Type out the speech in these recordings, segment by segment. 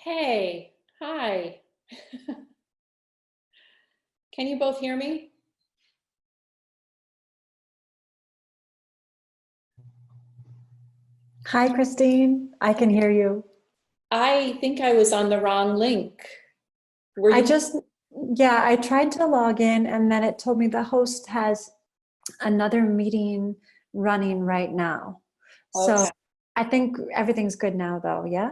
Hey, hi. Can you both hear me? Hi, Christine. I can hear you. I think I was on the wrong link. Were I you? just, yeah, I tried to log in and then it told me the host has another meeting running right now. So Okay. I think everything's good now, though. Yeah.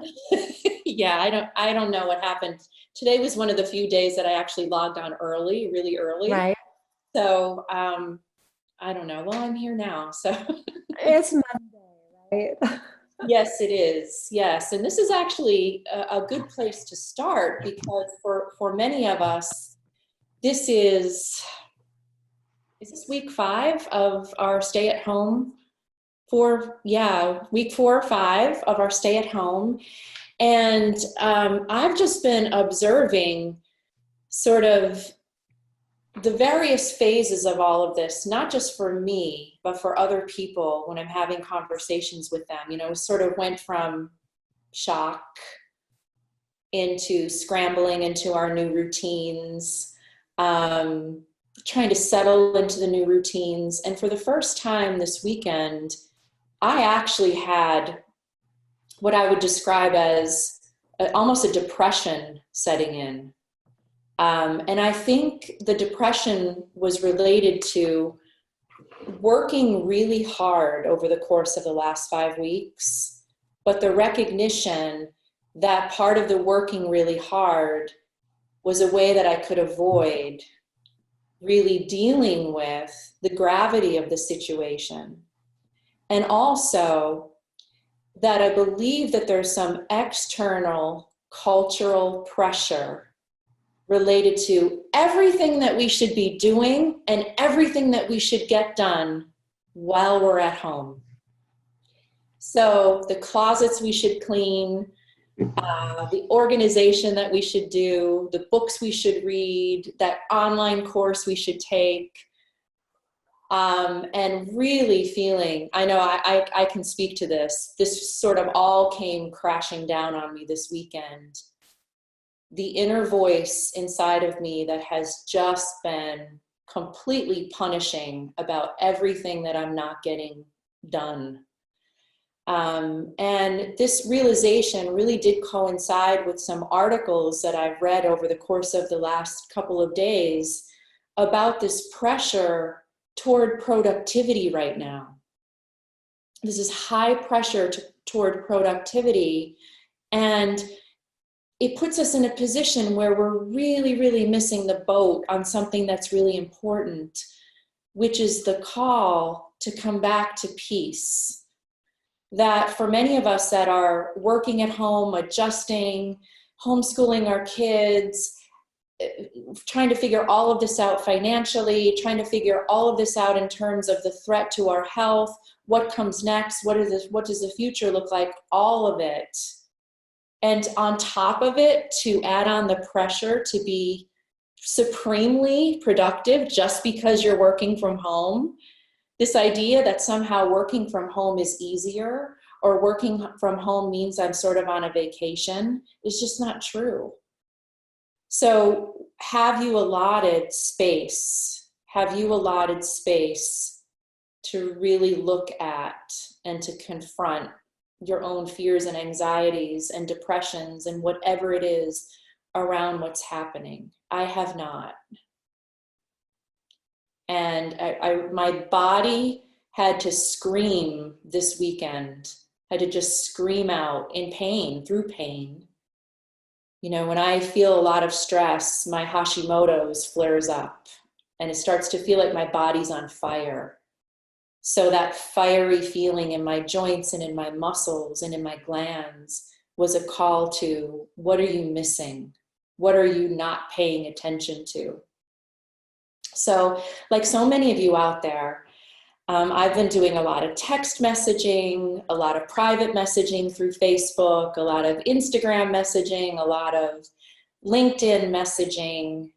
Yeah, I don't know what happened. Today was one of the few days that I actually logged on early, really early. Right. So, I don't know. Well, I'm here now. So, It's Monday, right? yes, it is. Yes. And this is actually a good place to start because for many of us, this is this week 5 of our stay at home? Week 4 or 5 of our stay at home. And I've just been observing sort of the various phases of all of this, not just for me, but for other people when I'm having conversations with them. You know, it sort of went from shock into scrambling into our new routines, um, trying to settle into the new routines. And for the first time this weekend, I actually had what I would describe as almost a depression setting in. And I think the depression was related to working really hard over the course of the last 5 weeks, but the recognition that part of the working really hard was a way that I could avoid really dealing with the gravity of the situation. And also that I believe that there's some external cultural pressure related to everything that we should be doing and everything that we should get done while we're at home. So the closets we should clean, the organization that we should do, the books we should read, that online course we should take, and really feeling, I know I can speak to this sort of all came crashing down on me this weekend. The inner voice inside of me that has just been completely punishing about everything that I'm not getting done. And this realization really did coincide with some articles that I've read over the course of the last couple of days about this pressure toward productivity right now. This is high pressure toward productivity, and it puts us in a position where we're really, really missing the boat on something that's really important, which is the call to come back to peace. That for many of us that are working at home, adjusting, homeschooling our kids, trying to figure all of this out financially, trying to figure all of this out in terms of the threat to our health, what comes next, what does the future look like, all of it. And on top of it, to add on the pressure to be supremely productive just because you're working from home, this idea that somehow working from home is easier or working from home means I'm sort of on a vacation is just not true. So have you allotted space? Have you allotted space to really look at and to confront your own fears and anxieties and depressions and whatever it is around what's happening? I have not. And my body had to scream this weekend, had to just scream out in pain, through pain. You know, when I feel a lot of stress, my Hashimoto's flares up and it starts to feel like my body's on fire. So that fiery feeling in my joints and in my muscles and in my glands was a call to, what are you missing? What are you not paying attention to? So, like so many of you out there, I've been doing a lot of text messaging, a lot of private messaging through Facebook, a lot of Instagram messaging, a lot of LinkedIn messaging,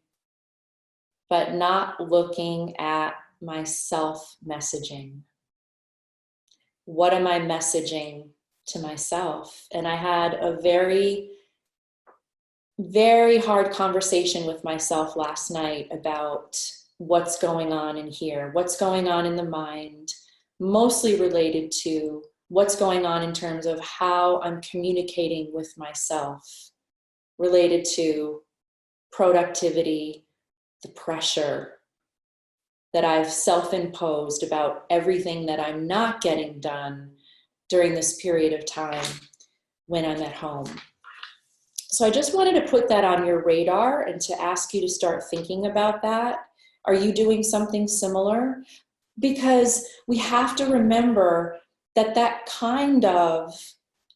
but not looking at my self messaging. What am I messaging to myself? And I had a very very hard conversation with myself last night about what's going on in here, what's going on in the mind, mostly related to what's going on in terms of how I'm communicating with myself, related to productivity, the pressure that I've self-imposed about everything that I'm not getting done during this period of time when I'm at home. So I just wanted to put that on your radar and to ask you to start thinking about that. Are you doing something similar? Because we have to remember that that kind of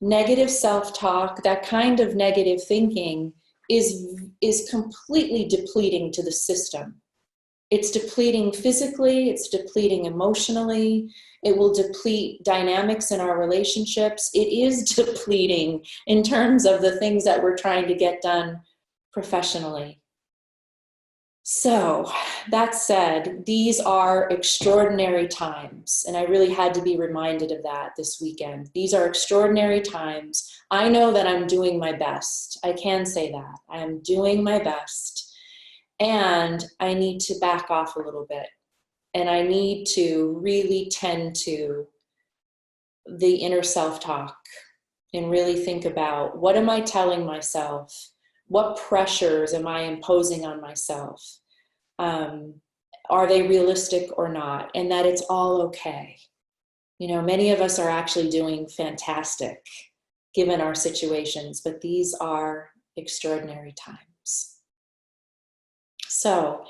negative self-talk, that kind of negative thinking is completely depleting to the system. It's depleting physically, it's depleting emotionally, it will deplete dynamics in our relationships. It is depleting in terms of the things that we're trying to get done professionally. So, that said, these are extraordinary times, and I really had to be reminded of that this weekend. These are extraordinary times. I know that I'm doing my best. I can say that. I am doing my best, and I need to back off a little bit, and I need to really tend to the inner self-talk and really think about, what am I telling myself? What pressures am I imposing on myself? Are they realistic or not? And that it's all okay. You know, many of us are actually doing fantastic given our situations, but these are extraordinary times. So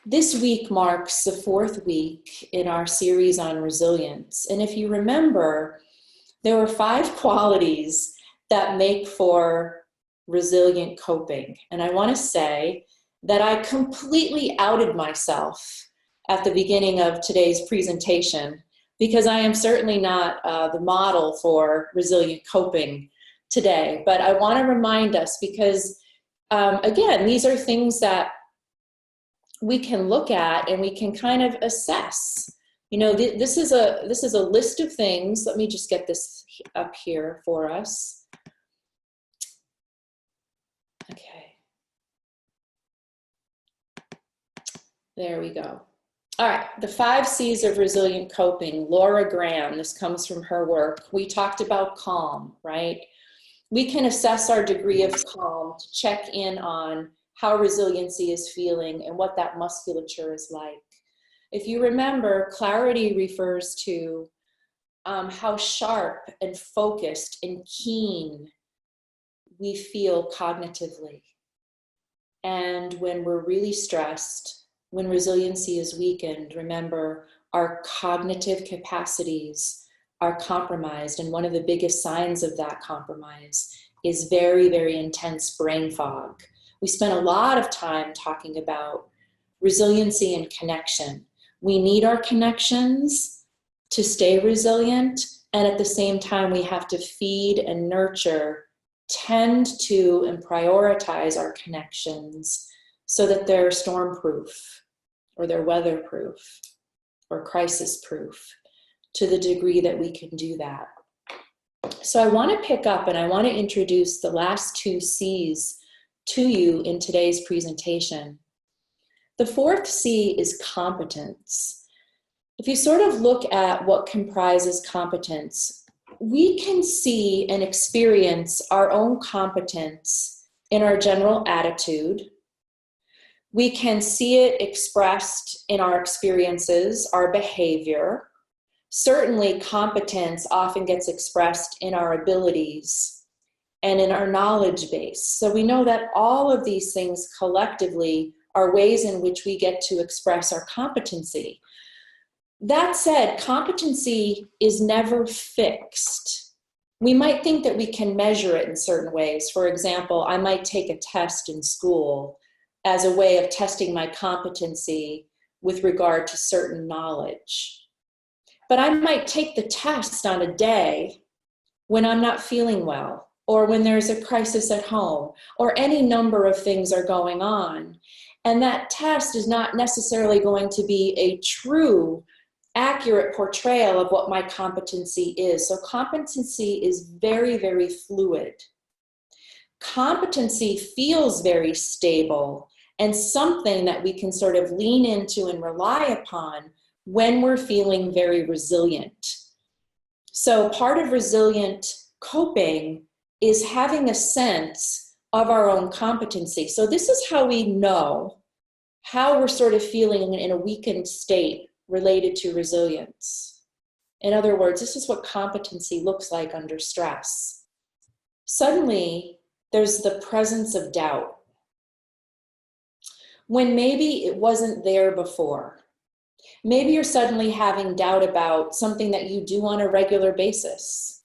this week marks the 4th week in our series on resilience. And if you remember, there were 5 qualities that make for resilient coping. And I want to say that I completely outed myself at the beginning of today's presentation, because I am certainly not the model for resilient coping today. But I want to remind us, because again, these are things that we can look at and we can kind of assess. You know, this is a list of things. Let me just get this up here for us. Okay. There we go. All right, the 5 C's of resilient coping. Laura Graham, this comes from her work. We talked about calm, right? We can assess our degree of calm to check in on how resiliency is feeling and what that musculature is like. If you remember, clarity refers to how sharp and focused and keen we feel cognitively. And when we're really stressed, when resiliency is weakened, remember, our cognitive capacities are compromised. And one of the biggest signs of that compromise is very, very intense brain fog. We spent a lot of time talking about resiliency and connection. We need our connections to stay resilient, and at the same time, we have to feed and nurture, tend to and prioritize our connections so that they're storm-proof, or they're weather-proof, or crisis-proof, to the degree that we can do that. So I want to pick up and I want to introduce the last 2 C's to you in today's presentation. The 4th C is competence. If you sort of look at what comprises competence, we can see and experience our own competence in our general attitude. We can see it expressed in our experiences, our behavior. Certainly, competence often gets expressed in our abilities and in our knowledge base. So we know that all of these things collectively are ways in which we get to express our competency. That said, competency is never fixed. We might think that we can measure it in certain ways. For example, I might take a test in school as a way of testing my competency with regard to certain knowledge. But I might take the test on a day when I'm not feeling well, or when there's a crisis at home, or any number of things are going on. And that test is not necessarily going to be a true, accurate portrayal of what my competency is. So competency is very, very fluid. Competency feels very stable and something that we can sort of lean into and rely upon when we're feeling very resilient. So part of resilient coping is having a sense of our own competency. So this is how we know how we're sort of feeling in a weakened state related to resilience. In other words, this is what competency looks like under stress. Suddenly, there's the presence of doubt, when maybe it wasn't there before. Maybe you're suddenly having doubt about something that you do on a regular basis.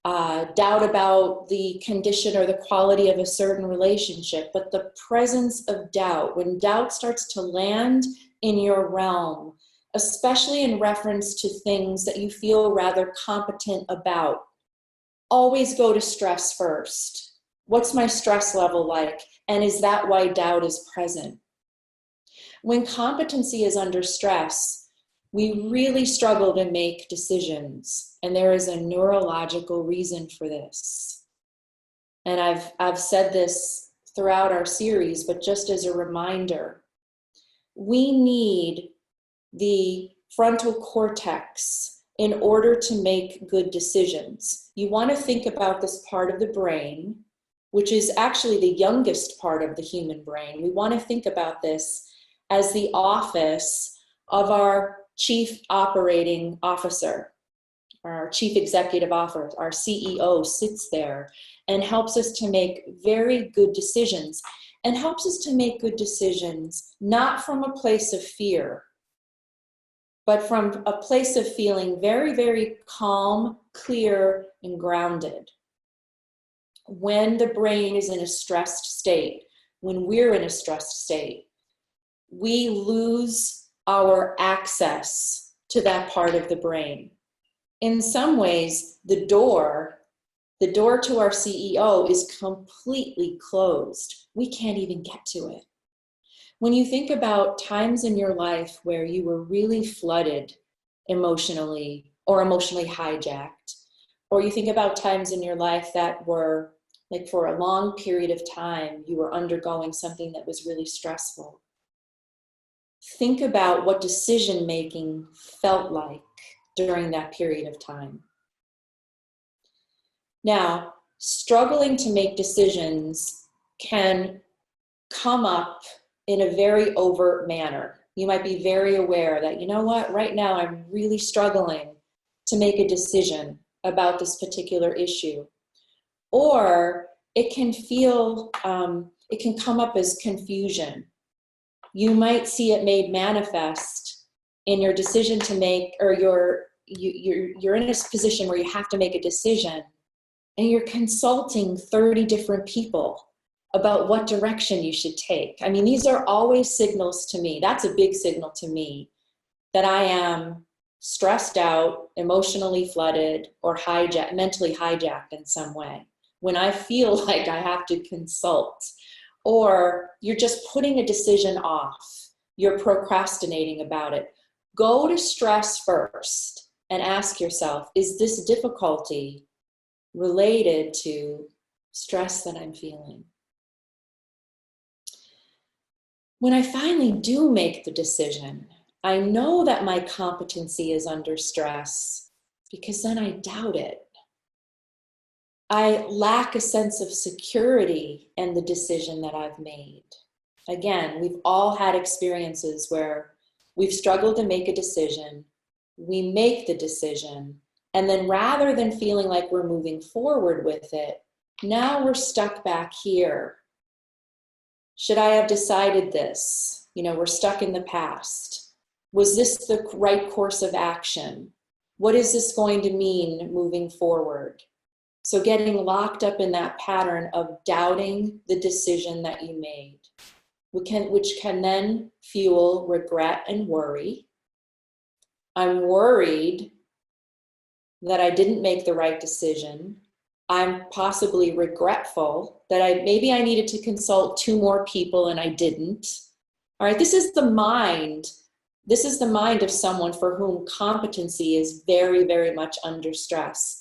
Doubt about the condition or the quality of a certain relationship, but the presence of doubt, when doubt starts to land in your realm, especially in reference to things that you feel rather competent about, always go to stress first. What's my stress level like? And is that why doubt is present? When competency is under stress, we really struggle to make decisions, and there is a neurological reason for this. And I've said this throughout our series, but just as a reminder, we need the frontal cortex in order to make good decisions. You want to think about this part of the brain, which is actually the youngest part of the human brain. We want to think about this as the office of our chief operating officer, our chief executive officer, our CEO sits there and helps us to make very good decisions, and helps us to make good decisions not from a place of fear, but from a place of feeling very, very calm, clear, and grounded. When the brain is in a stressed state, when we're in a stressed state, we lose our access to that part of the brain. In some ways, the door to our CEO is completely closed. We can't even get to it. When you think about times in your life where you were really flooded emotionally or emotionally hijacked, or you think about times in your life that were like for a long period of time, you were undergoing something that was really stressful. Think about what decision-making felt like during that period of time. Now, struggling to make decisions can come up in a very overt manner. You might be very aware that, you know what, right now I'm really struggling to make a decision about this particular issue. Or it can feel, it can come up as confusion. You might see it made manifest in your decision to make, or you're in a position where you have to make a decision, and you're consulting 30 different people about what direction you should take. I mean, these are always signals to me. That's a big signal to me that I am stressed out, emotionally flooded, or mentally hijacked in some way. When I feel like I have to consult, or you're just putting a decision off, you're procrastinating about it, go to stress first and ask yourself, is this difficulty related to stress that I'm feeling? When I finally do make the decision, I know that my competency is under stress because then I doubt it. I lack a sense of security in the decision that I've made. Again, we've all had experiences where we've struggled to make a decision, we make the decision, and then rather than feeling like we're moving forward with it, now we're stuck back here. Should I have decided this? We're stuck in the past. Was this the right course of action? What is this going to mean moving forward? So getting locked up in that pattern of doubting the decision that you made, which can then fuel regret and worry. I'm worried that I didn't make the right decision. I'm possibly regretful that maybe I needed to consult 2 more people and I didn't. All right, this is the mind. This is the mind of someone for whom competency is very, very much under stress.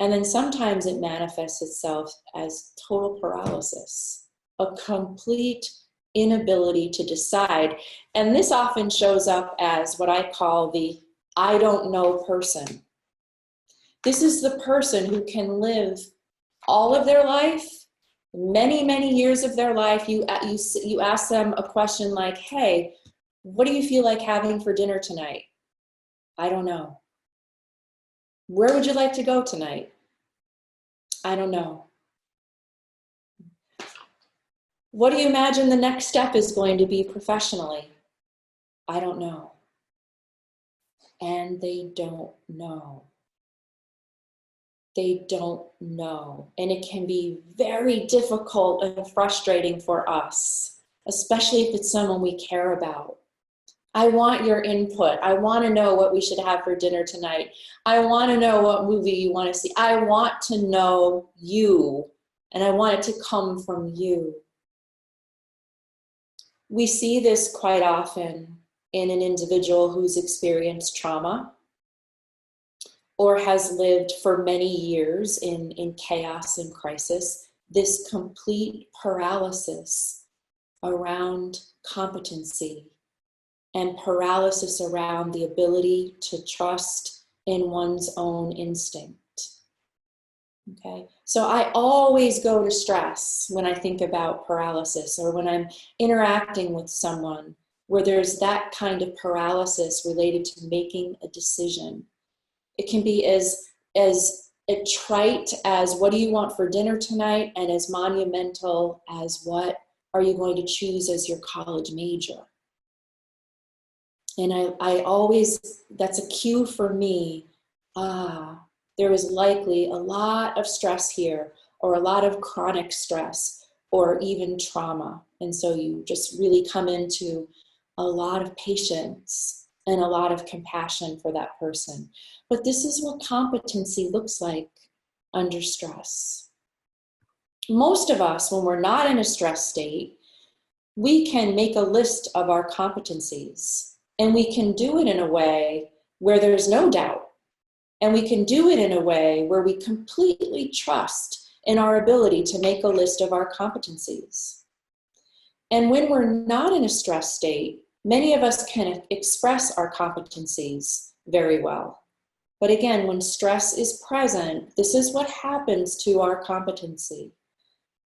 And then sometimes it manifests itself as total paralysis, a complete inability to decide. And this often shows up as what I call the I don't know person. This is the person who can live all of their life, many, many years of their life. You ask them a question like, hey, what do you feel like having for dinner tonight? I don't know. Where would you like to go tonight? I don't know. What do you imagine the next step is going to be professionally? I don't know. And they don't know. They don't know. And it can be very difficult and frustrating for us, especially if it's someone we care about. I want your input. I want to know what we should have for dinner tonight. I want to know what movie you want to see. I want to know you, and I want it to come from you. We see this quite often in an individual who's experienced trauma or has lived for many years in chaos and crisis, this complete paralysis around competency and paralysis around the ability to trust in one's own instinct. Okay, so I always go to stress when I think about paralysis or when I'm interacting with someone where there's that kind of paralysis related to making a decision. It can be as trite as what do you want for dinner tonight, and as monumental as what are you going to choose as your college major. And I always, that's a cue for me, there is likely a lot of stress here, or a lot of chronic stress, or even trauma. And so you just really come into a lot of patience and a lot of compassion for that person. But this is what competency looks like under stress. Most of us, when we're not in a stress state, we can make a list of our competencies, and we can do it in a way where there's no doubt. And we can do it in a way where we completely trust in our ability to make a list of our competencies. And when we're not in a stress state, many of us can express our competencies very well. But again, when stress is present, this is what happens to our competency.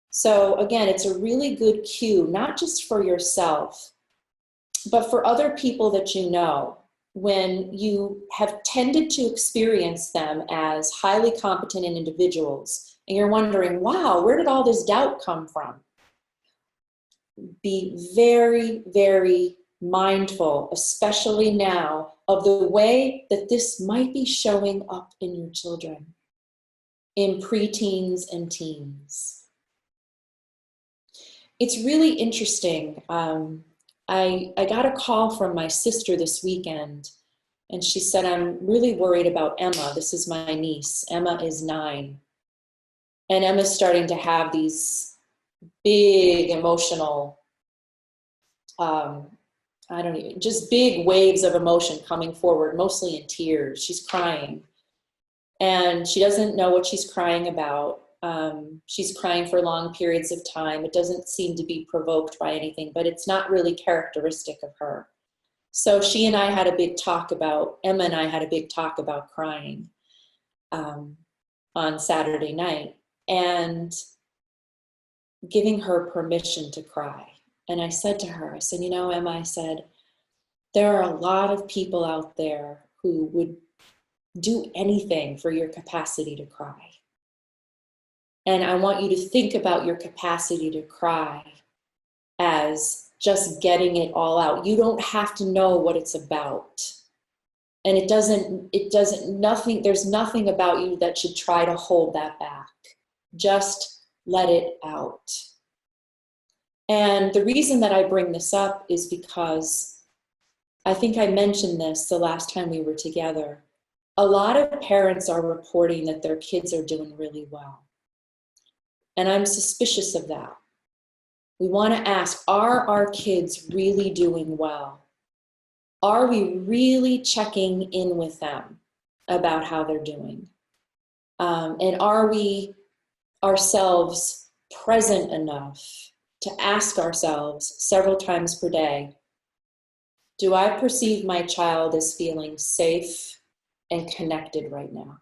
So again, it's a really good cue, not just for yourself, but for other people that you know, when you have tended to experience them as highly competent individuals, and you're wondering, wow, where did all this doubt come from? Be very, very mindful, especially now, of the way that this might be showing up in your children, in preteens and teens. It's really interesting. I got a call from my sister this weekend, and she said, I'm really worried about Emma. This is my niece. Emma is 9. And Emma's starting to have these big emotional, just big waves of emotion coming forward, mostly in tears. She's crying. And she doesn't know what she's crying about. She's crying for long periods of time. It doesn't seem to be provoked by anything, but it's not really characteristic of her. So Emma and I had a big talk about crying on Saturday night, and giving her permission to cry. And I said to her, I said, you know, Emma, I said, there are a lot of people out there who would do anything for your capacity to cry. And I want you to think about your capacity to cry as just getting it all out. You don't have to know what it's about. And there's nothing about you that should try to hold that back. Just let it out. And the reason that I bring this up is because I think I mentioned this the last time we were together. A lot of parents are reporting that their kids are doing really well. And I'm suspicious of that. We want to ask, are our kids really doing well? Are we really checking in with them about how they're doing? And are we ourselves present enough to ask ourselves several times per day, do I perceive my child as feeling safe and connected right now?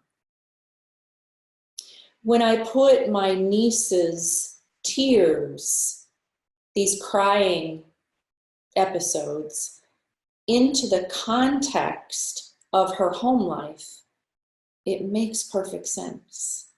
When I put my niece's tears, these crying episodes, into the context of her home life, it makes perfect sense.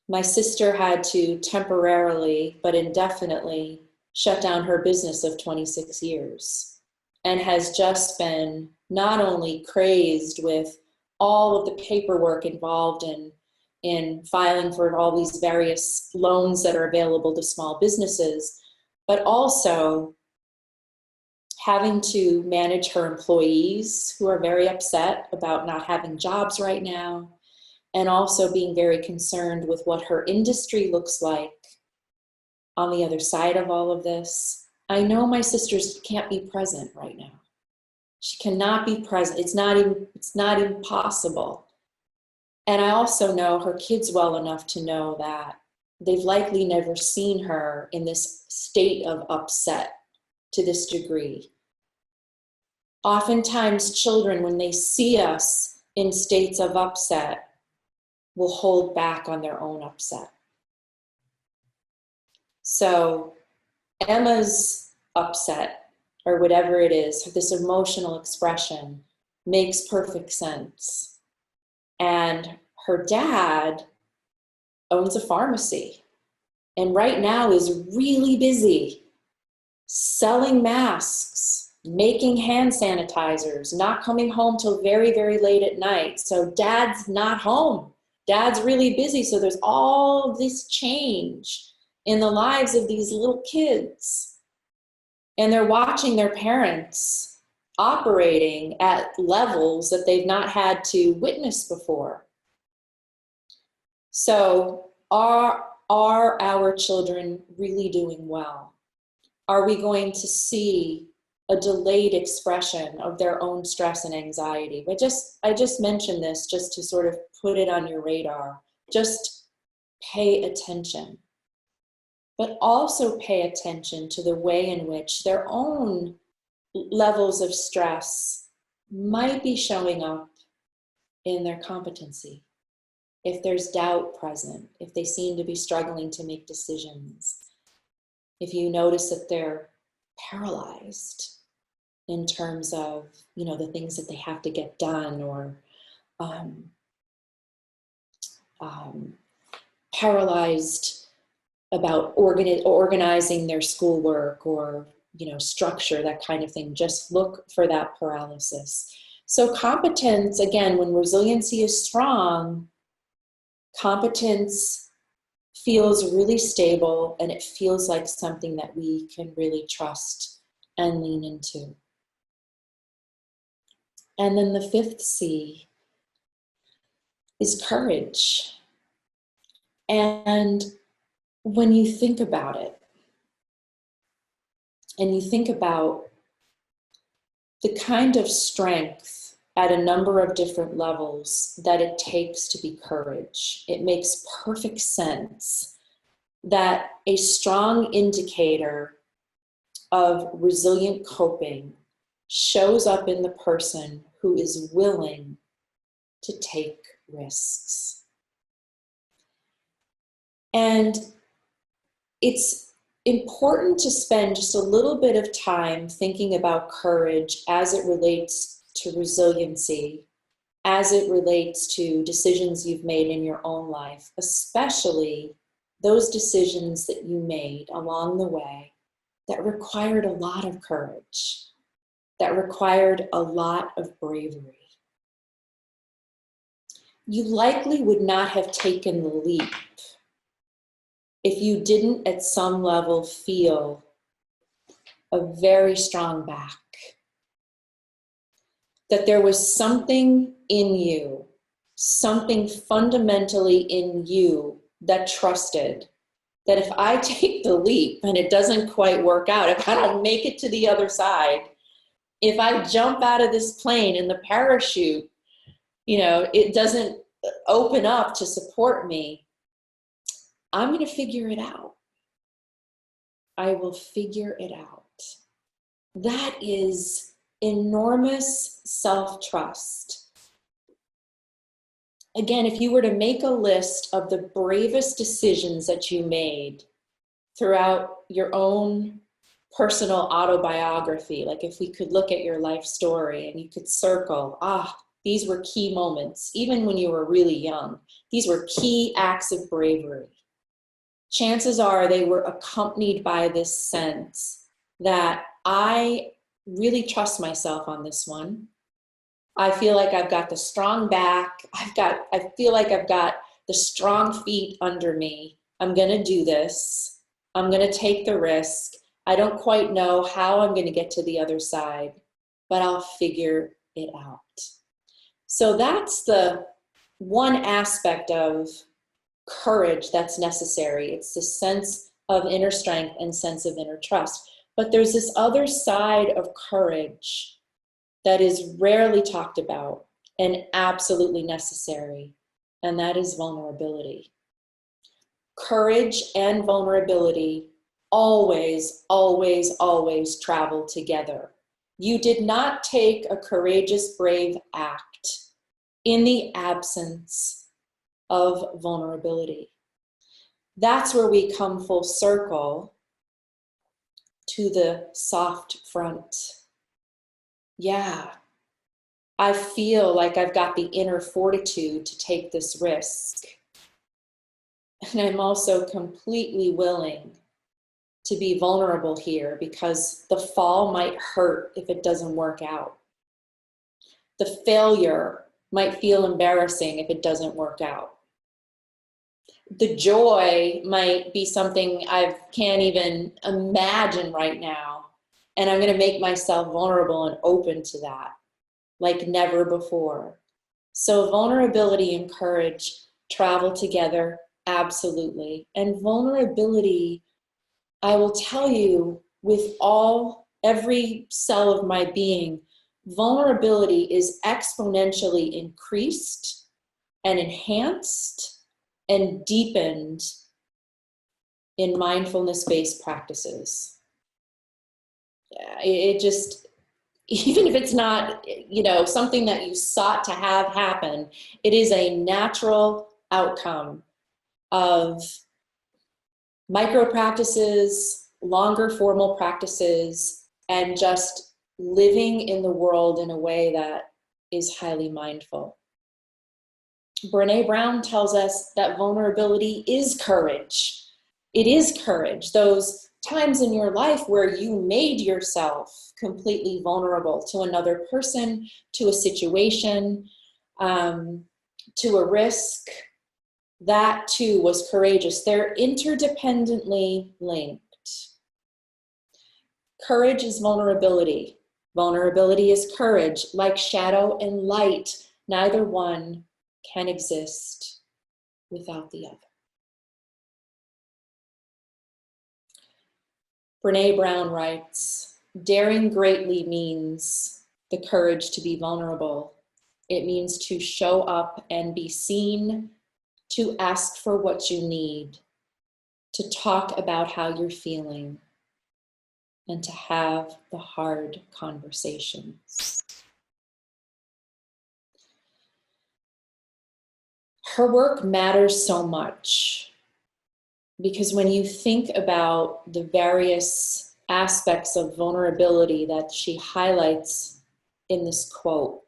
My sister had to temporarily, but indefinitely, shut down her business of 26 years and has just been not only crazed with all of the paperwork involved in filing for all these various loans that are available to small businesses, but also having to manage her employees who are very upset about not having jobs right now, and also being very concerned with what her industry looks like on the other side of all of this. I know my sisters can't be present right now. She cannot be present. It's not impossible. And I also know her kids well enough to know that they've likely never seen her in this state of upset to this degree. Oftentimes, children, when they see us in states of upset, will hold back on their own upset. So Emma's upset, or whatever it is, this emotional expression, makes perfect sense. And her dad owns a pharmacy and right now is really busy selling masks, making hand sanitizers, not coming home till very, very late at night. So dad's not home. Dad's really busy. So there's all this change in the lives of these little kids. And they're watching their parents operating at levels that they've not had to witness before. So are our children really doing well? Are we going to see a delayed expression of their own stress and anxiety? I just mentioned this just to sort of put it on your radar. Just pay attention. But also pay attention to the way in which their own levels of stress might be showing up in their competency. If there's doubt present, if they seem to be struggling to make decisions, if you notice that they're paralyzed in terms of, the things that they have to get done, or paralyzed about organizing their schoolwork, or structure, that kind of thing. Just look for that paralysis. So competence, again, when resiliency is strong, competence feels really stable, and it feels like something that we can really trust and lean into. And then the fifth C is courage. And when you think about it, and you think about the kind of strength at a number of different levels that it takes to be courage, it makes perfect sense that a strong indicator of resilient coping shows up in the person who is willing to take risks. And it's important to spend just a little bit of time thinking about courage as it relates to resiliency, as it relates to decisions you've made in your own life, especially those decisions that you made along the way that required a lot of courage, that required a lot of bravery. You likely would not have taken the leap if you didn't at some level feel a very strong back. That there was something in you, something fundamentally in you that trusted that if I take the leap and it doesn't quite work out, if I don't make it to the other side, if I jump out of this plane and the parachute, it doesn't open up to support me, I'm going to figure it out. I will figure it out. That is enormous self-trust. Again, if you were to make a list of the bravest decisions that you made throughout your own personal autobiography, like if we could look at your life story and you could circle, these were key moments, even when you were really young. These were key acts of bravery. Chances are they were accompanied by this sense that I really trust myself on this one. I feel like I've got the strong back. I feel like I've got the strong feet under me. I'm going to do this. I'm going to take the risk. I don't quite know how I'm going to get to the other side, but I'll figure it out. So that's the one aspect of courage that's necessary. It's the sense of inner strength and sense of inner trust. But there's this other side of courage that is rarely talked about and absolutely necessary, and that is vulnerability. Courage and vulnerability always, always, always travel together. You did not take a courageous, brave act in the absence of vulnerability. That's where we come full circle to the soft front. Yeah, I feel like I've got the inner fortitude to take this risk. And I'm also completely willing to be vulnerable here because the fall might hurt if it doesn't work out. The failure might feel embarrassing if it doesn't work out. The joy might be something I can't even imagine right now. And I'm going to make myself vulnerable and open to that like never before. So vulnerability and courage travel together, absolutely. And vulnerability, I will tell you with every cell of my being, vulnerability is exponentially increased and enhanced and deepened in mindfulness-based practices. It just, even if it's not, something that you sought to have happen, it is a natural outcome of micro practices, longer formal practices, and just living in the world in a way that is highly mindful. Brené Brown tells us that vulnerability is courage. It is courage. Those times in your life where you made yourself completely vulnerable to another person, to a situation, to a risk, that too was courageous. They're interdependently linked. Courage is vulnerability. Vulnerability is courage. Like shadow and light, neither one can exist without the other. Brené Brown writes, daring greatly means the courage to be vulnerable. It means to show up and be seen, to ask for what you need, to talk about how you're feeling, and to have the hard conversations. Her work matters so much because when you think about the various aspects of vulnerability that she highlights in this quote,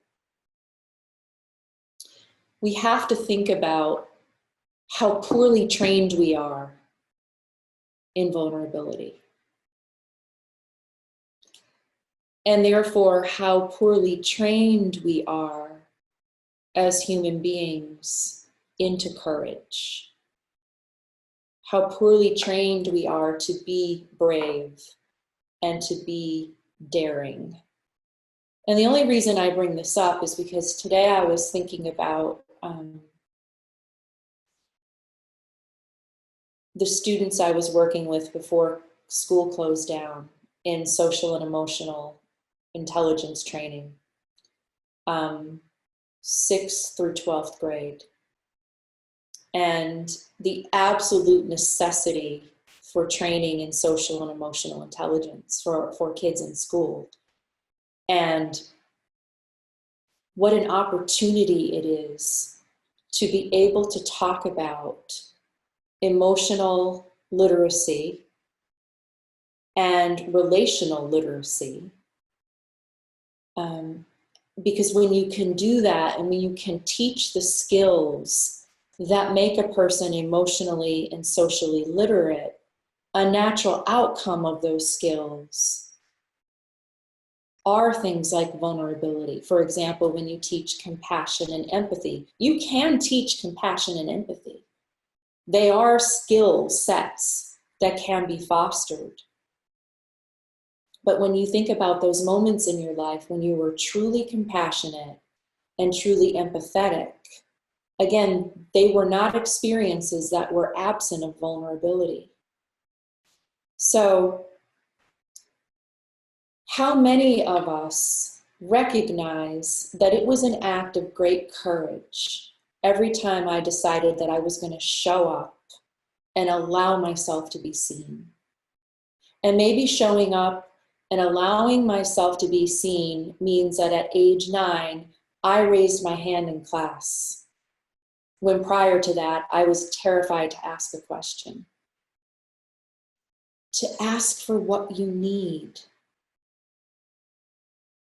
we have to think about how poorly trained we are in vulnerability. And therefore, how poorly trained we are as human beings into courage. How poorly trained we are to be brave and to be daring. And the only reason I bring this up is because today I was thinking about the students I was working with before school closed down in social and emotional intelligence training, 6th through 12th grade. and the absolute necessity for training in social and emotional intelligence for kids in school. And what an opportunity it is to be able to talk about emotional literacy and relational literacy. Because when you can do that, and when you can teach the skills that make a person emotionally and socially literate, a natural outcome of those skills are things like vulnerability. For example, when you teach compassion and empathy, you can teach compassion and empathy. They are skill sets that can be fostered. But when you think about those moments in your life when you were truly compassionate and truly empathetic, again, they were not experiences that were absent of vulnerability. So, how many of us recognize that it was an act of great courage every time I decided that I was going to show up and allow myself to be seen? And maybe showing up and allowing myself to be seen means that at age 9, I raised my hand in class, when prior to that, I was terrified to ask a question. To ask for what you need.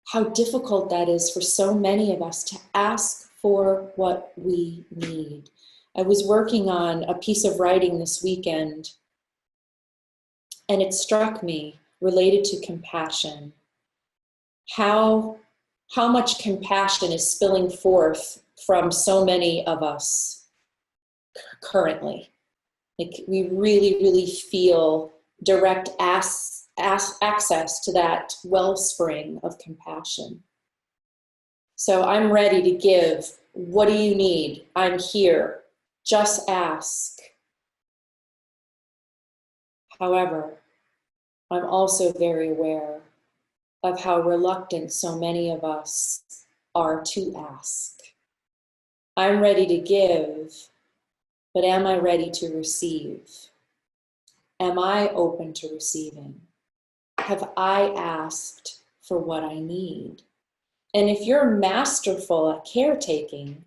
How difficult that is for so many of us to ask for what we need. I was working on a piece of writing this weekend, and it struck me, related to compassion, how much compassion is spilling forth from so many of us currently. Like, we really, really feel direct access to that wellspring of compassion. So I'm ready to give. What do you need? I'm here. Just ask. However, I'm also very aware of how reluctant so many of us are to ask. I'm ready to give, but am I ready to receive? Am I open to receiving? Have I asked for what I need? And if you're masterful at caretaking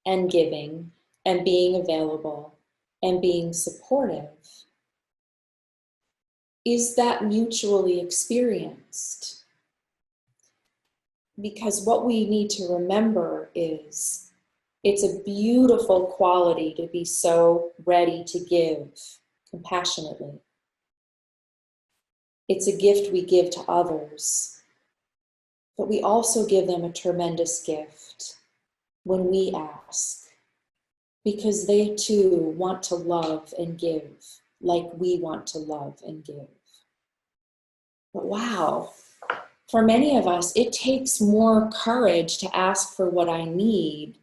and giving and being available and being supportive, is that mutually experienced? Because what we need to remember is it's a beautiful quality to be so ready to give compassionately. It's a gift we give to others, but we also give them a tremendous gift when we ask, because they too want to love and give like we want to love and give. But wow, for many of us, it takes more courage to ask for what I need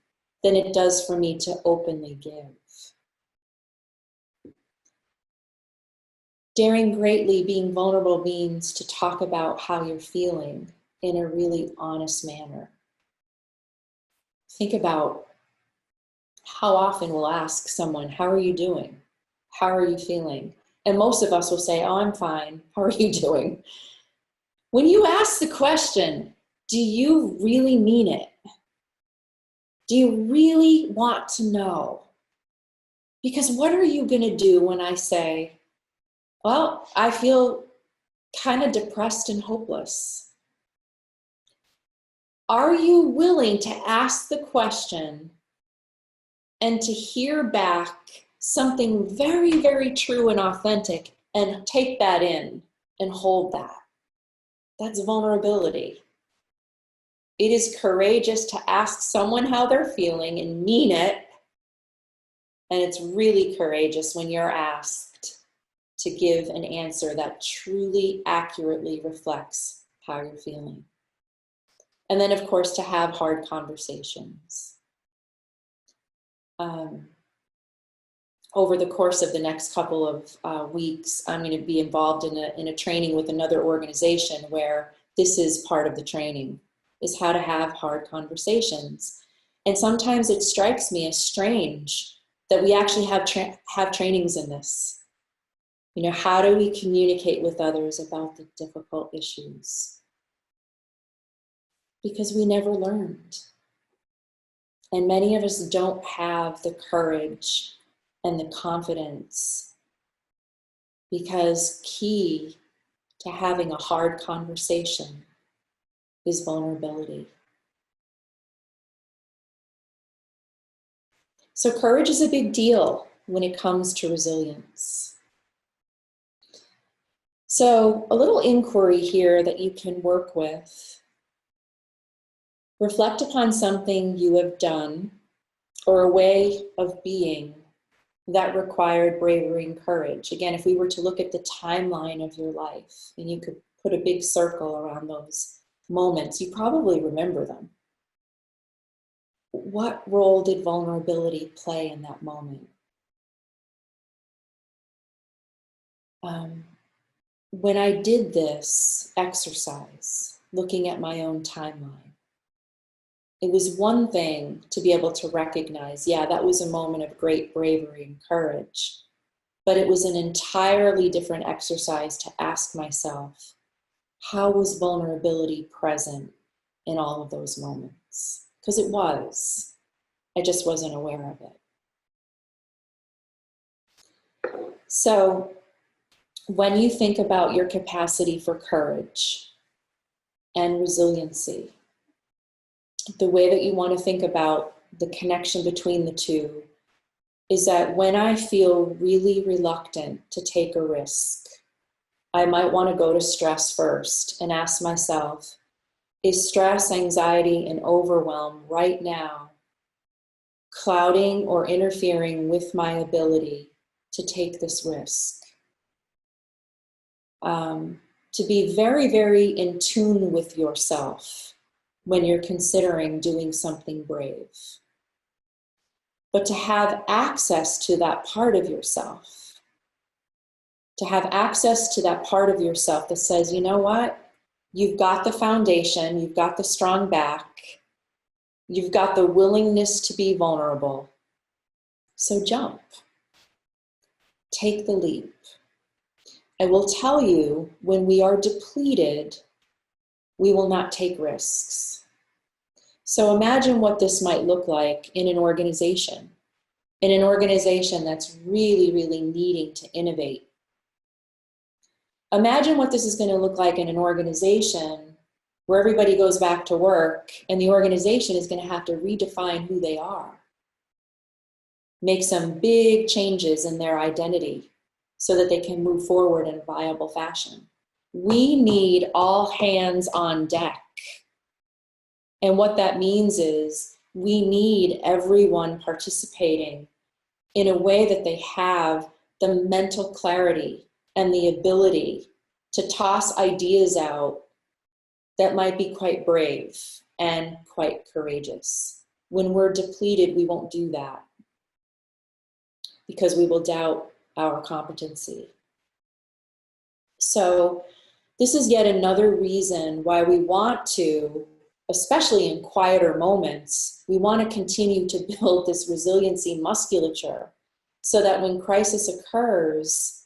than it does for me to openly give. Daring greatly, being vulnerable, means to talk about how you're feeling in a really honest manner. Think about how often we'll ask someone, how are you doing? How are you feeling? And most of us will say, oh, I'm fine. How are you doing? When you ask the question, do you really mean it? Do you really want to know? Because what are you going to do when I say, well, I feel kind of depressed and hopeless? Are you willing to ask the question and to hear back something very, very true and authentic and take that in and hold that? That's vulnerability. It is courageous to ask someone how they're feeling and mean it. And it's really courageous when you're asked to give an answer that truly accurately reflects how you're feeling. And then, of course, to have hard conversations. Over the course of the next couple of weeks, I'm going to be involved in a training with another organization where this is part of the training, is how to have hard conversations. And sometimes it strikes me as strange that we actually have trainings in this. You know, how do we communicate with others about the difficult issues? Because we never learned. And many of us don't have the courage and the confidence, because key to having a hard conversation is vulnerability. So courage is a big deal when it comes to resilience. So a little inquiry here that you can work with. Reflect upon something you have done or a way of being that required bravery and courage. Again, if we were to look at the timeline of your life and you could put a big circle around those moments, you probably remember them. What role did vulnerability play in that moment? When I did this exercise, looking at my own timeline, it was one thing to be able to recognize, yeah, that was a moment of great bravery and courage, but it was an entirely different exercise to ask myself, how was vulnerability present in all of those moments? Because it was. I just wasn't aware of it. So when you think about your capacity for courage and resiliency, the way that you want to think about the connection between the two is that when I feel really reluctant to take a risk, I might want to go to stress first and ask myself, is stress, anxiety, and overwhelm right now clouding or interfering with my ability to take this risk? To be very, very in tune with yourself when you're considering doing something brave. But to have access to that part of yourself, to have access to that part of yourself that says, you know what? You've got the foundation, you've got the strong back, you've got the willingness to be vulnerable. So jump. Take the leap. I will tell you, when we are depleted, we will not take risks. So imagine what this might look like in an organization that's really, really needing to innovate. Imagine what this is going to look like in an organization where everybody goes back to work and the organization is going to have to redefine who they are. Make some big changes in their identity so that they can move forward in a viable fashion. We need all hands on deck. And what that means is we need everyone participating in a way that they have the mental clarity and the ability to toss ideas out that might be quite brave and quite courageous. When we're depleted, we won't do that because we will doubt our competency. So this is yet another reason why we want to, especially in quieter moments, we want to continue to build this resiliency musculature so that when crisis occurs,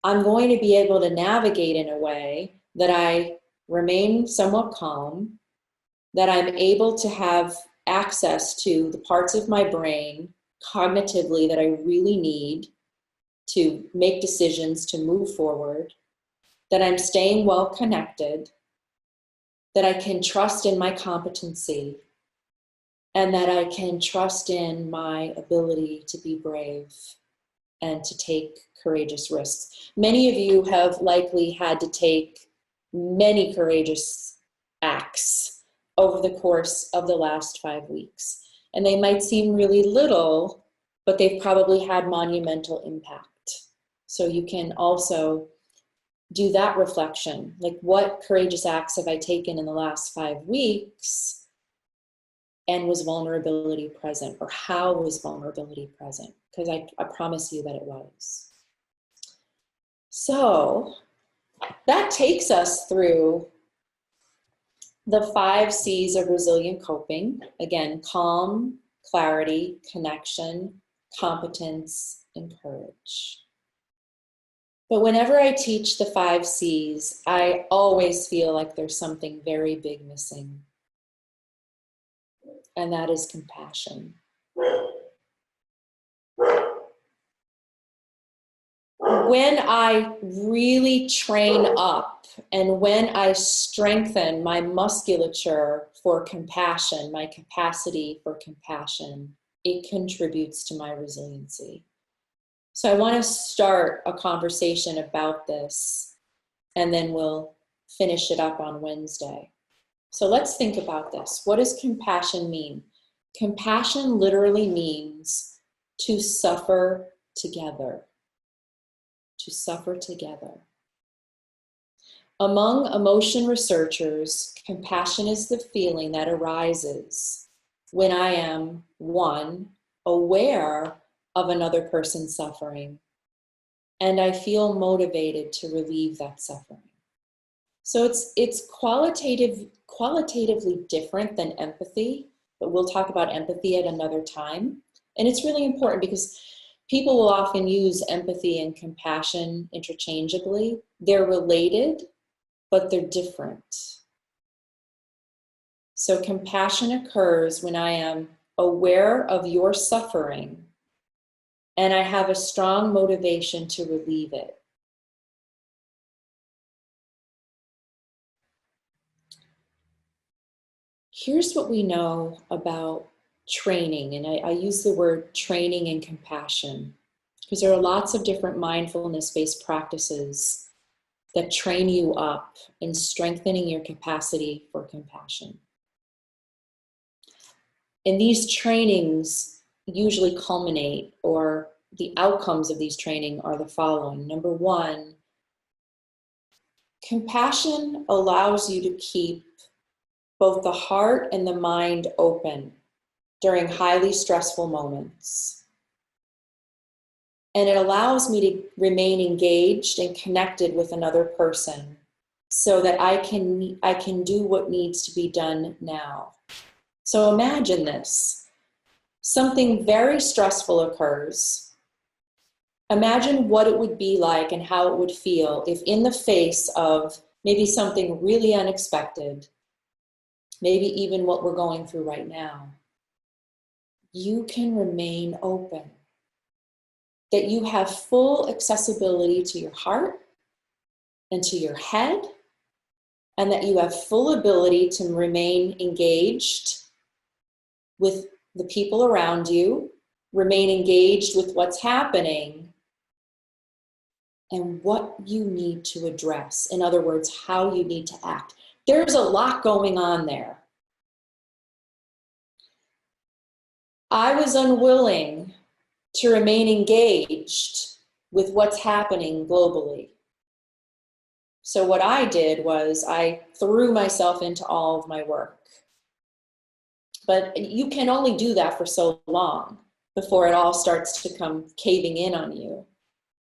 I'm going to be able to navigate in a way that I remain somewhat calm, that I'm able to have access to the parts of my brain cognitively that I really need to make decisions to move forward, that I'm staying well connected, that I can trust in my competency, and that I can trust in my ability to be brave and to take courageous risks. Many of you have likely had to take many courageous acts over the course of the last 5 weeks. And they might seem really little, but they've probably had monumental impact. So you can also do that reflection, like what courageous acts have I taken in the last 5 weeks, and was vulnerability present, or how was vulnerability present? Because I promise you that it was. So that takes us through The 5 C's of resilient coping, again, calm, clarity, connection, competence, and courage. But whenever I teach the 5 C's, I always feel like there's something very big missing. And that is compassion. When I really train up and when I strengthen my musculature for compassion, my capacity for compassion, it contributes to my resiliency. So I want to start a conversation about this, and then we'll finish it up on Wednesday. So let's think about this. What does compassion mean? Compassion literally means to suffer together. To suffer together. Among emotion researchers, compassion is the feeling that arises when I am, 1, aware of another person's suffering, and I feel motivated to relieve that suffering. So it's qualitatively different than empathy, but we'll talk about empathy at another time. And it's really important because people will often use empathy and compassion interchangeably. They're related, but they're different. So compassion occurs when I am aware of your suffering and I have a strong motivation to relieve it. Here's what we know about training, and I use the word training and compassion because there are lots of different mindfulness-based practices that train you up in strengthening your capacity for compassion. And these trainings usually culminate, or the outcomes of these training are the following. Number 1, compassion allows you to keep both the heart and the mind open during highly stressful moments. And it allows me to remain engaged and connected with another person so that I can do what needs to be done now. So imagine this. Something very stressful occurs. Imagine what it would be like and how it would feel if in the face of maybe something really unexpected, maybe even what we're going through right now, you can remain open. That you have full accessibility to your heart and to your head, and that you have full ability to remain engaged with the people around you, remain engaged with what's happening, and what you need to address. In other words, how you need to act. There's a lot going on there. I was unwilling to remain engaged with what's happening globally. So what I did was I threw myself into all of my work. But you can only do that for so long before it all starts to come caving in on you.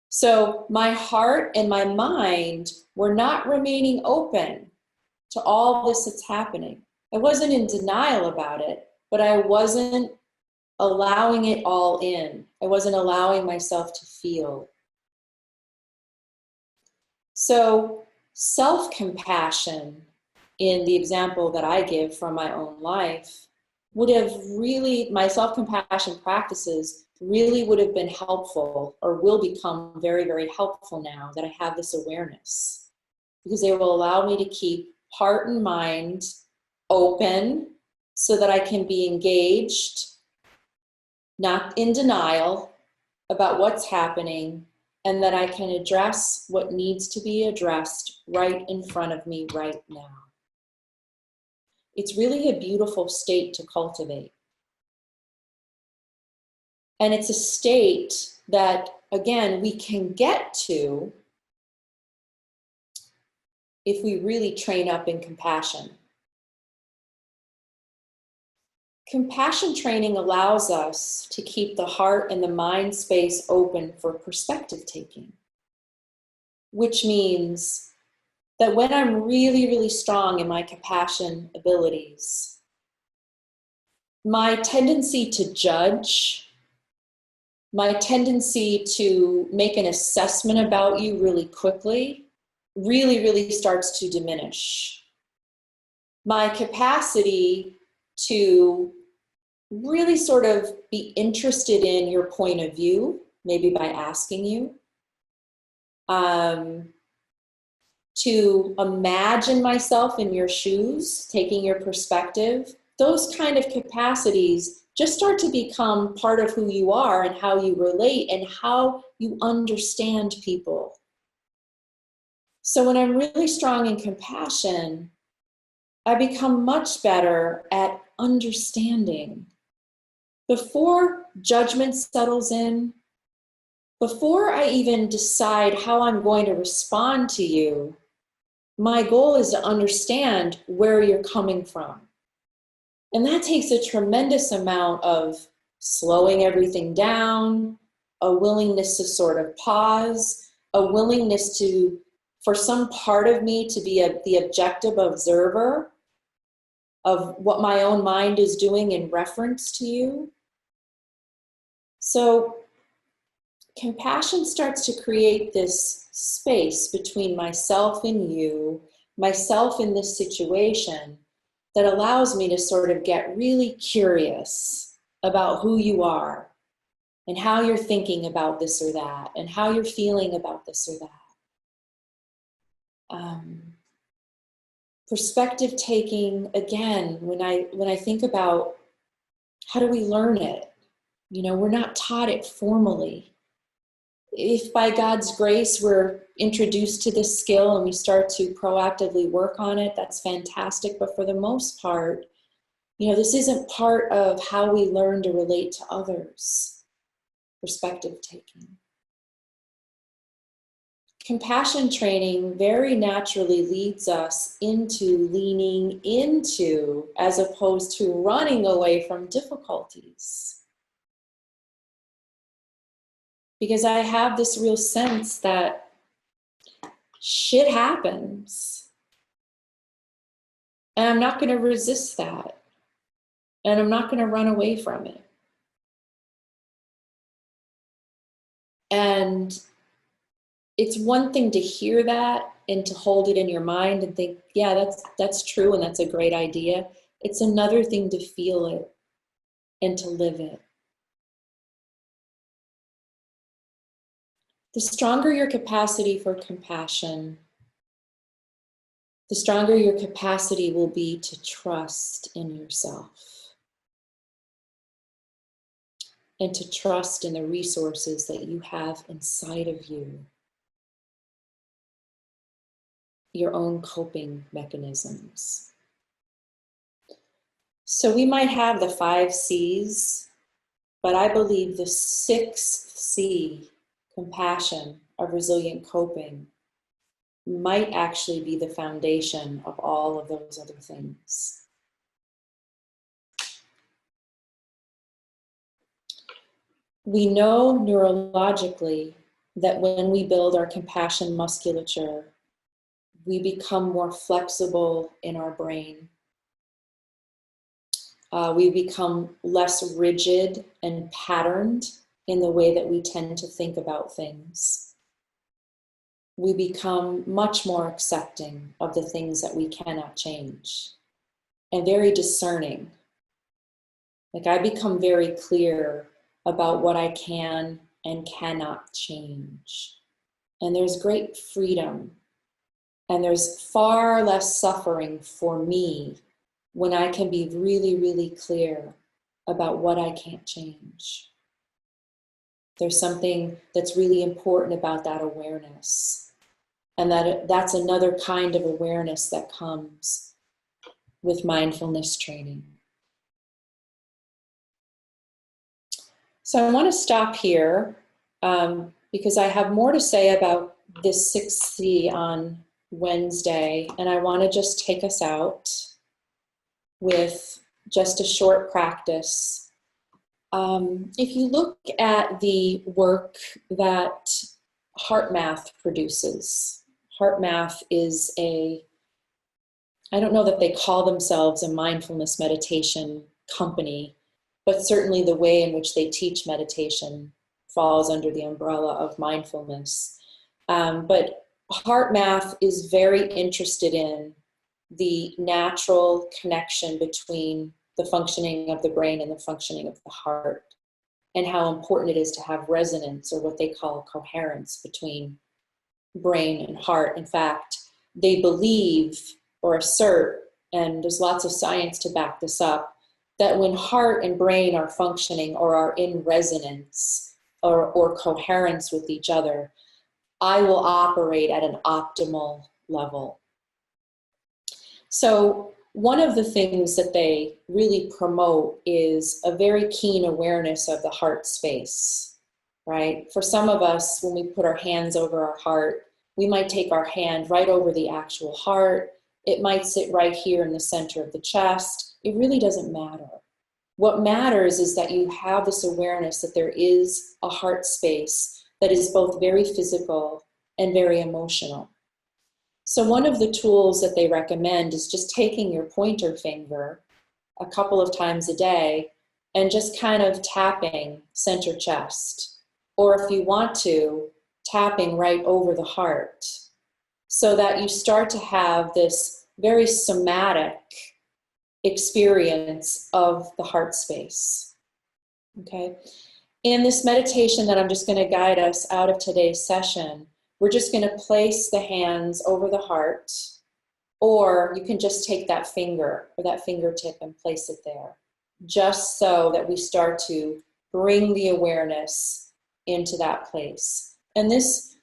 So my heart and my mind were not remaining open to all this that's happening. I wasn't in denial about it, but I wasn't allowing it all in. I wasn't allowing myself to feel. So self-compassion, in the example that I give from my own life, would have really, my self-compassion practices really would have been helpful, or will become very, very helpful now that I have this awareness, because they will allow me to keep heart and mind open so that I can be engaged, not in denial about what's happening, and that I can address what needs to be addressed right in front of me right now. It's really a beautiful state to cultivate. And it's a state that, again, we can get to if we really train up in compassion. Compassion training allows us to keep the heart and the mind space open for perspective taking, which means that when I'm really, really strong in my compassion abilities, my tendency to judge, my tendency to make an assessment about you really quickly, really, really starts to diminish. My capacity to really sort of be interested in your point of view, maybe by asking you, to imagine myself in your shoes, taking your perspective, those kind of capacities just start to become part of who you are and how you relate and how you understand people. So when I'm really strong in compassion, I become much better at understanding. Before judgment settles in, before I even decide how I'm going to respond to you, my goal is to understand where you're coming from. And that takes a tremendous amount of slowing everything down, a willingness to sort of pause, a willingness to, for some part of me to be the objective observer of what my own mind is doing in reference to you. So compassion starts to create this space between myself and you, myself in this situation, that allows me to sort of get really curious about who you are and how you're thinking about this or that and how you're feeling about this or that. Perspective taking, again, when I think about how do we learn it? You know, we're not taught it formally. If by God's grace we're introduced to this skill and we start to proactively work on it, that's fantastic. But for the most part, you know, this isn't part of how we learn to relate to others. Perspective taking. Compassion training very naturally leads us into leaning into, as opposed to running away from difficulties. Because I have this real sense that shit happens. And I'm not going to resist that. And I'm not going to run away from it. And it's one thing to hear that and to hold it in your mind and think, yeah, that's true and that's a great idea. It's another thing to feel it and to live it. The stronger your capacity for compassion, the stronger your capacity will be to trust in yourself and to trust in the resources that you have inside of you, your own coping mechanisms. So we might have the 5 C's, but I believe the 6th C, compassion, of resilient coping, might actually be the foundation of all of those other things. We know neurologically that when we build our compassion musculature, we become more flexible in our brain. We become less rigid and patterned in the way that we tend to think about things. We become much more accepting of the things that we cannot change and very discerning. Like I become very clear about what I can and cannot change. And there's great freedom and there's far less suffering for me when I can be really, really clear about what I can't change. There's something that's really important about that awareness. And that's another kind of awareness that comes with mindfulness training. So I want to stop here because I have more to say about this 6th C on Wednesday, and I want to just take us out with just a short practice. If you look at the work that HeartMath produces, HeartMath is I don't know that they call themselves a mindfulness meditation company, but certainly the way in which they teach meditation falls under the umbrella of mindfulness. But HeartMath is very interested in the natural connection between the functioning of the brain and the functioning of the heart, and how important it is to have resonance, or what they call coherence, between brain and heart. In fact, they believe or assert, and there's lots of science to back this up, that when heart and brain are functioning or are in resonance or coherence with each other, I will operate at an optimal level. So one of the things that they really promote is a very keen awareness of the heart space, right? For some of us, when we put our hands over our heart, we might take our hand right over the actual heart. It might sit right here in the center of the chest. It really doesn't matter. What matters is that you have this awareness that there is a heart space that is both very physical and very emotional. So one of the tools that they recommend is just taking your pointer finger a couple of times a day and just kind of tapping center chest. Or if you want to, tapping right over the heart, so that you start to have this very somatic experience of the heart space. Okay? In this meditation that I'm just going to guide us out of today's session, we're just going to place the hands over the heart, or you can just take that finger or that fingertip and place it there, just so that we start to bring the awareness into that place. And this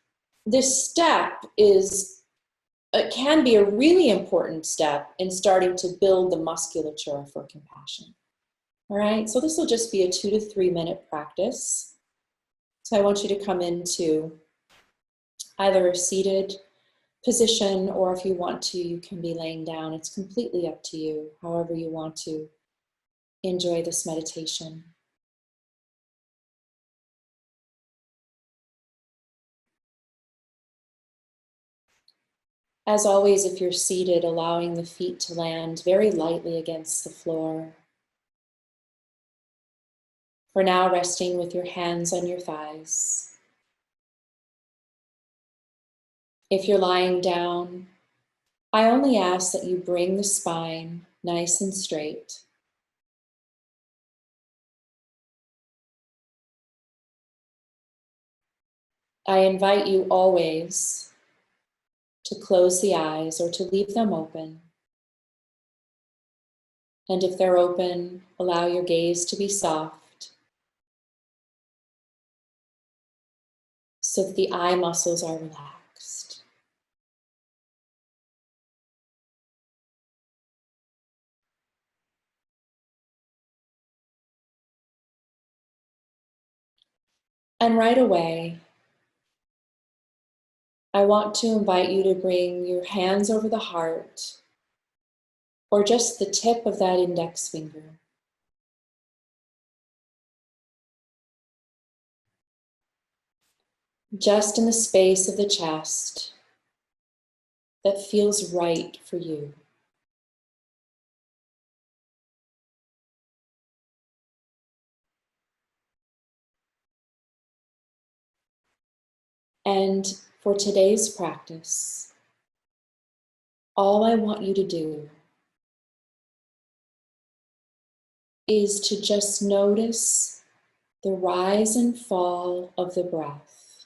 step it can be a really important step in starting to build the musculature for compassion. All right, so this will just be a 2 to 3 minute practice. So I want you to come into either a seated position, or if you want to, you can be laying down. It's completely up to you, however you want to enjoy this meditation. As always, if you're seated, allowing the feet to land very lightly against the floor. For now, resting with your hands on your thighs. If you're lying down, I only ask that you bring the spine nice and straight. I invite you always to close the eyes or to leave them open. And if they're open, allow your gaze to be soft, so that the eye muscles are relaxed. And right away, I want to invite you to bring your hands over the heart, or just the tip of that index finger. Just in the space of the chest that feels right for you. And for today's practice, all I want you to do is to just notice the rise and fall of the breath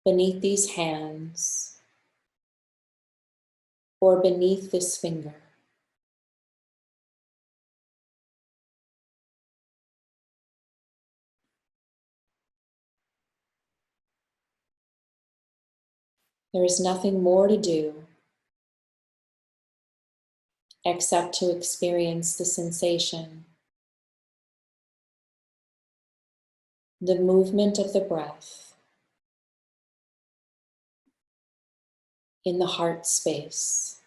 beneath these hands or beneath this finger. There is nothing more to do except to experience the sensation, the movement of the breath in the heart space.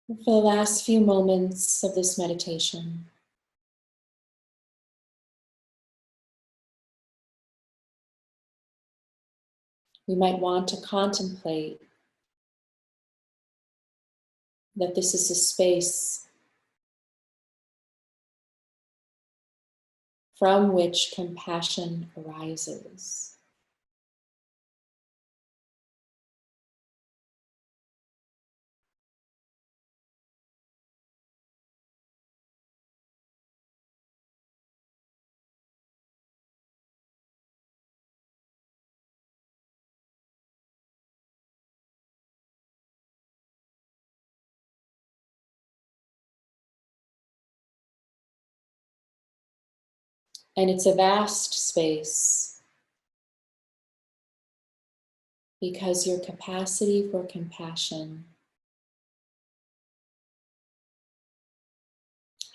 For the last few moments of this meditation, we might want to contemplate that this is a space from which compassion arises. And it's a vast space because your capacity for compassion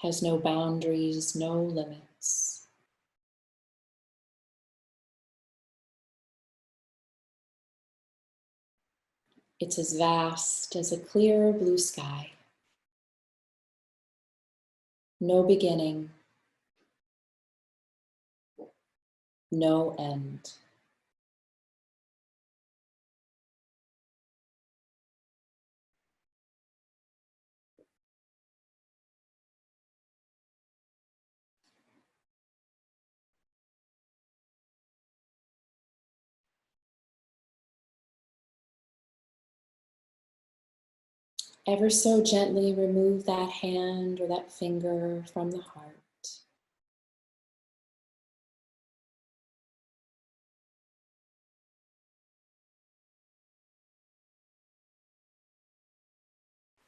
has no boundaries, no limits. It's as vast as a clear blue sky. No beginning, no end. Ever so gently remove that hand or that finger from the heart.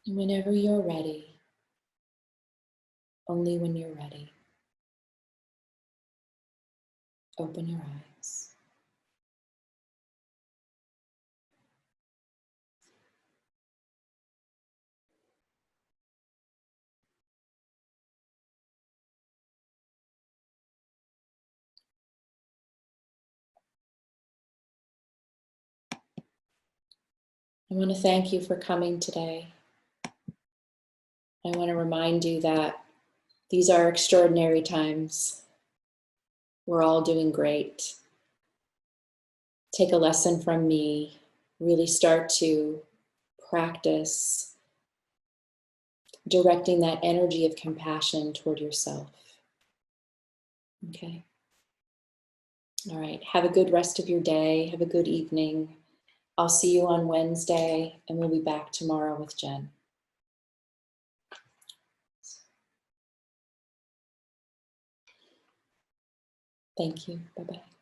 And whenever you're ready, only when you're ready, open your eyes. I want to thank you for coming today. I want to remind you that these are extraordinary times. We're all doing great. Take a lesson from me. Really start to practice directing that energy of compassion toward yourself. Okay. All right. Have a good rest of your day. Have a good evening. I'll see you on Wednesday, and we'll be back tomorrow with Jen. Thank you. Bye-bye.